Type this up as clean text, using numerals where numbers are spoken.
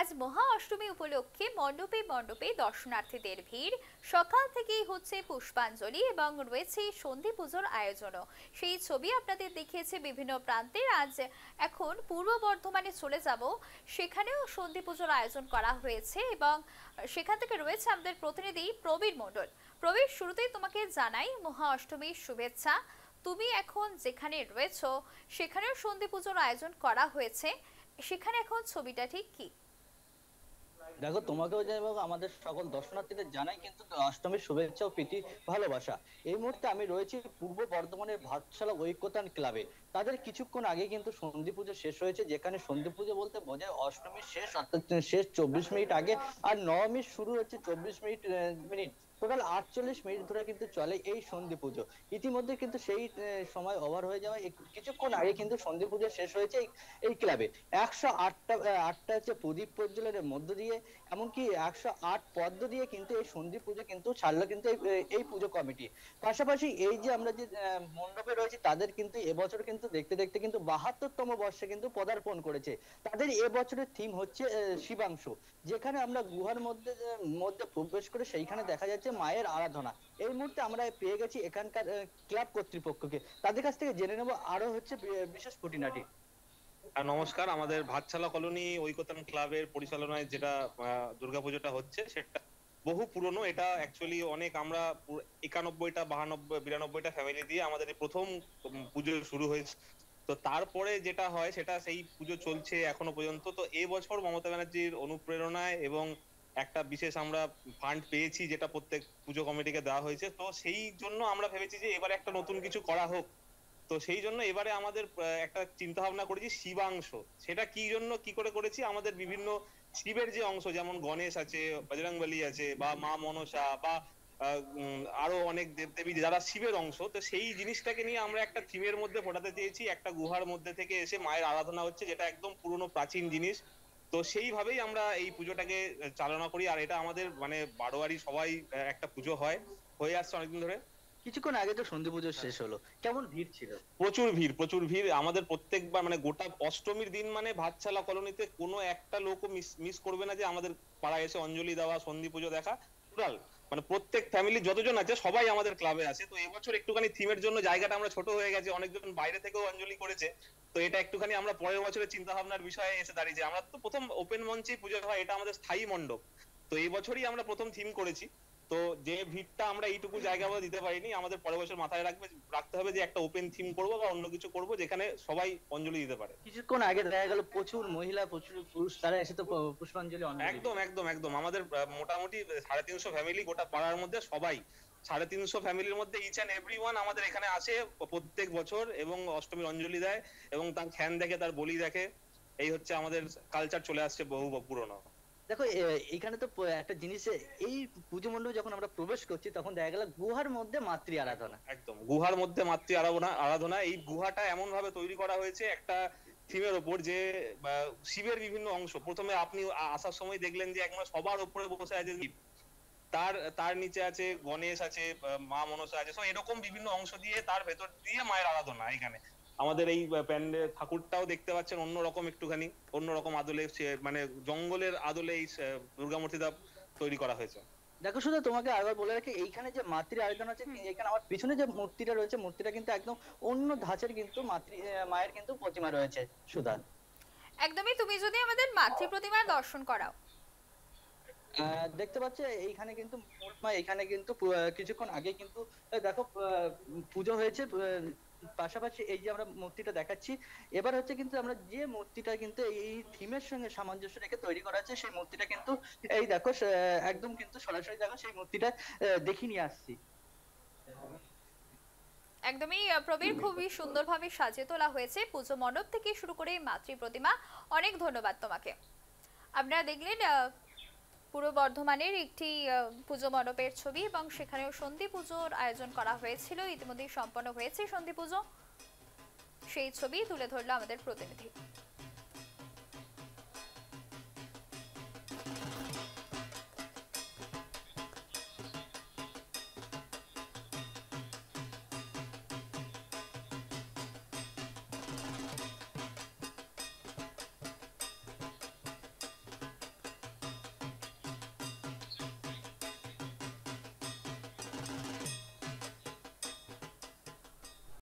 আজ মহা অষ্টমী উপলক্ষে মণ্ডপে মণ্ডপে দর্শনার্থীদের ভিড়। সকাল থেকেই হচ্ছে পুষ্পাঞ্জলি এবং রয়েছে সন্ধি পুজোর আয়োজনও। সেই ছবি আপনাদের দেখিয়েছে বিভিন্ন প্রান্তের। আজ এখন পূর্ব বর্ধমানে চলে যাব, সেখানেও সন্ধি পুজোর আয়োজন করা হয়েছে এবং সেখান থেকে রয়েছে আমাদের প্রতিনিধি প্রবীর মণ্ডল। প্রবীর, শুরুতেই তোমাকে জানাই মহা অষ্টমীর শুভেচ্ছা। তুমি এখন যেখানে রয়েছো সেখানেও সন্ধি পুজোর আয়োজন করা হয়েছে, সেখানে এখন ছবিটা ঠিক কি? দেখো, তোমাকেও জানাই এবং আমাদের সকল দর্শনার্থীদের জানাই কিন্তু অষ্টমীর শুভেচ্ছা ও প্রীতি ভালোবাসা। এই মুহূর্তে আমি রয়েছি পূর্ব বর্ধমানের ভাতশালা ঐকতান ক্লাবে। তাদের কিছুক্ষণ আগে কিন্তু সন্ধি পুজো শেষ হয়েছে, যেখানে সন্ধি পুজো বলতে বোঝায় অষ্টমীর শেষ, অর্থাৎ শেষ 24 মিনিট আগে, আর নবমীর শুরু হচ্ছে 24 মিনিট। টোটাল 48 মিনিট ধরে কিন্তু চলে এই সন্ধি পুজো। ইতিমধ্যে কিন্তু সেই সময় ওভার হয়ে যাওয়ায় কিছুক্ষণ আগে কিন্তু সন্ধি পুজো শেষ হয়েছে এই ক্লাবে। 108টা হচ্ছে প্রদীপ প্রজ্বলনের মধ্য দিয়ে, এমনকি 108 পদ্ম দিয়ে কিন্তু এই সন্ধি পুজো কিন্তু ছাড়লো কিন্তু এই পুজো কমিটি। পাশাপাশি এই যে আমরা যে মণ্ডপে রয়েছে, তাদের কিন্তু এবছর কিন্তু দেখতে দেখতে কিন্তু 72তম বর্ষে কিন্তু পদার্পণ করেছে। তাদের এবছরের থিম হচ্ছে শিবাংশ, যেখানে আমরা গুহার মধ্যে মধ্যে প্রবেশ করে সেইখানে দেখা যাচ্ছে মায়ের আরাধনা। এই মুহূর্তে আমরা পেয়ে গেছি এখানকার ক্লাব কর্তৃপক্ষকে, তাদের কাছ থেকে জেনে নেব আরো হচ্ছে বিশেষ খুঁটিনাটি। নমস্কার। আমাদের ভাতশালা কলোনি ঐকতান ক্লাবের পরিচালনায় যেটা দুর্গাপুজোটা হচ্ছে সেটা বহু পুরনো। এটা অ্যাকচুয়ালি অনেক, আমরা 91টা 92 92 92টা ফ্যামিলি দিয়ে আমাদের এই প্রথম পুজো শুরু হয়েছে। তো তারপরে যেটা হয় সেটা সেই পুজো চলছে এখনো পর্যন্ত। তো এবছর মমতা ব্যানার্জির অনুপ্রেরণায় এবং একটা বিশেষ আমরা ফান্ড পেয়েছি, যেটা প্রত্যেক পুজো কমিটিকে দেওয়া হয়েছে। তো সেই জন্য আমরা ভেবেছি যে এবারে একটা নতুন কিছু করা হোক। তো সেই জন্য এবারে আমাদের একটা চিন্তা ভাবনা করেছি শিবাংশ। সেটা কি জন্য কি করে করেছি, আমাদের বিভিন্ন শিবের যে অংশ, যেমন গণেশ আছে, বজরংবলী আছে, বা মা মনসা, বা আরো অনেক দেবদেবী যারা শিবের অংশ, তো সেই জিনিসটাকে নিয়ে আমরা একটা থিমের মধ্যে ফোটাতে চেয়েছি। একটা গুহার মধ্যে থেকে এসে মায়ের আরাধনা হচ্ছে, যেটা একদম পুরনো প্রাচীন জিনিস। তো সেইভাবেই আমরা এই পুজোটাকে চালনা করি। আর এটা আমাদের মানে বারোয়ারি সবাই একটা পুজো হয়ে আসছে অনেকদিন ধরে। কিছুক্ষণ আগে তো সন্ধি পুজো শেষ হলো, কেমন ভিড় ছিল? প্রচুর ভিড়, প্রচুর ভিড়। আমাদের প্রত্যেকবার মানে গোটা অষ্টমীর দিন মানে ভাতশালা কলোনিতে কোনো একটা লোকও মিস করবে না যে আমাদের পাড়ায় এসে অঞ্জলি দেওয়া, সন্ধি পুজো দেখা। টোটাল মানে প্রত্যেক ফ্যামিলি যতজন আছে সবাই আমাদের ক্লাবে আছে। তো এবছর একটুখানি থিমের জন্য জায়গাটা আমরা ছোট হয়ে গেছে, অনেকজন বাইরে থেকেও অঞ্জলি করেছে। তো এটা একটুখানি আমরা পরের বছরের চিন্তা ভাবনার বিষয়ে এসে দাঁড়িয়েছে। আমরা তো প্রথম ওপেন মঞ্চেই পুজো হয়, এটা আমাদের স্থায়ী মণ্ডপ। তো এই বছরই আমরা প্রথম থিম করেছি। তো যে ভিড়টা আমরা এইটুকু জায়গা দিতে পারিনি, আমাদের পরের বছর মাথায় রাখতে হবে যে একটা ওপেন থিম করব বা অন্য কিছু করব যেখানে সবাই অঞ্জলি দিতে পারে। কিছুক্ষণ আগে দেখা গেল প্রচুর মহিলা প্রচুর পুরুষ তারা এসে তো পুষ্পাঞ্জলি একদম একদম একদম। আমাদের মোটামুটি 350 ফ্যামিলি গোটা পাড়ার মধ্যে, সবাই 350 ফ্যামিলির মধ্যে ইচ এন্ড এভরি ওয়ান আমাদের এখানে আসে প্রত্যেক বছর এবং অষ্টমীর অঞ্জলি দেয় এবং তার খ্যান দেখে, তার বলি দেখে। এই হচ্ছে আমাদের কালচার, চলে আসছে বহু পুরনো। দেখো, এখানে তো একটা জিনিস, এই পুজো মণ্ডপে যখন আমরা প্রবেশ করছি তখন দেখা গেল গুহার মধ্যে মাতৃ আরাধনা। একদম গুহার মধ্যে মাতৃ আরাধনা। এই গুহাটা এমন ভাবে তৈরি করা হয়েছে একটা থিমের ওপর, যে শিবের বিভিন্ন অংশ। প্রথমে আপনি আসার সময় দেখলেন যে একদম সবার উপরে বসে আছে শিব, তার তার নিচে আছে গণেশ আছে, মা মনসা আছে। এরকম বিভিন্ন অংশ দিয়ে তার ভেতর দিয়ে মায়ের আরাধনা। এখানে আমাদের এই প্যান্ডেল ঠাকুরটাও দেখতে পাচ্ছেন অন্যরকম, একটুখানি অন্যরকম আদলে, মানে জঙ্গলের আদলে এই দুর্গামূর্তিটা তৈরি করা হয়েছে। দেখো, শুধু তোমাকে আরেকবার বলে রাখি, এইখানে যে মাতৃ আরাধনা আছে, এখানে আমার পিছনে যে মূর্তিটা রয়েছে, মূর্তিটা কিন্তু একদম অন্য ধাঁচের কিন্তু মায়ের কিন্তু প্রতিমা রয়েছে সুধা। একদমই, তুমি যদি আমাদের মাতৃ প্রতিমা দর্শন করাও। দেখতে পাচ্ছ এইখানে কিন্তু মা এখানে কিন্তু কিছুক্ষণ আগে কিন্তু দেখো পুজো হয়েছে। পাশাপাশি এই যে আমরা মূর্তিটা দেখাচ্ছি, এবার হচ্ছে কিন্তু আমরা যে মূর্তিটা কিন্তু এই থিমের সঙ্গে সামঞ্জস্য রেখে তৈরি করা আছে, সেই মূর্তিটা কিন্তু এই দেখো একদম কিন্তু সরাসরি দেখো সেই মূর্তিটা দেখিয়ে নিয়ে আসছি। একদমই প্রবীর, খুবই সুন্দরভাবে সাজিয়ে তোলা হয়েছে পুজো মণ্ডপ থেকে শুরু করে মাতৃ প্রতিমা। অনেক ধন্যবাদ তোমাকে। আপনারা দেখলেন পূর্ব বর্ধমানের একটি পুজো মণ্ডপের ছবি এবং সেখানেও সন্ধি পুজোর আয়োজন করা হয়েছিল। ইতিমধ্যেই সম্পন্ন হয়েছে সন্ধি পুজো, সেই ছবি তুলে ধরলো আমাদের প্রতিনিধি।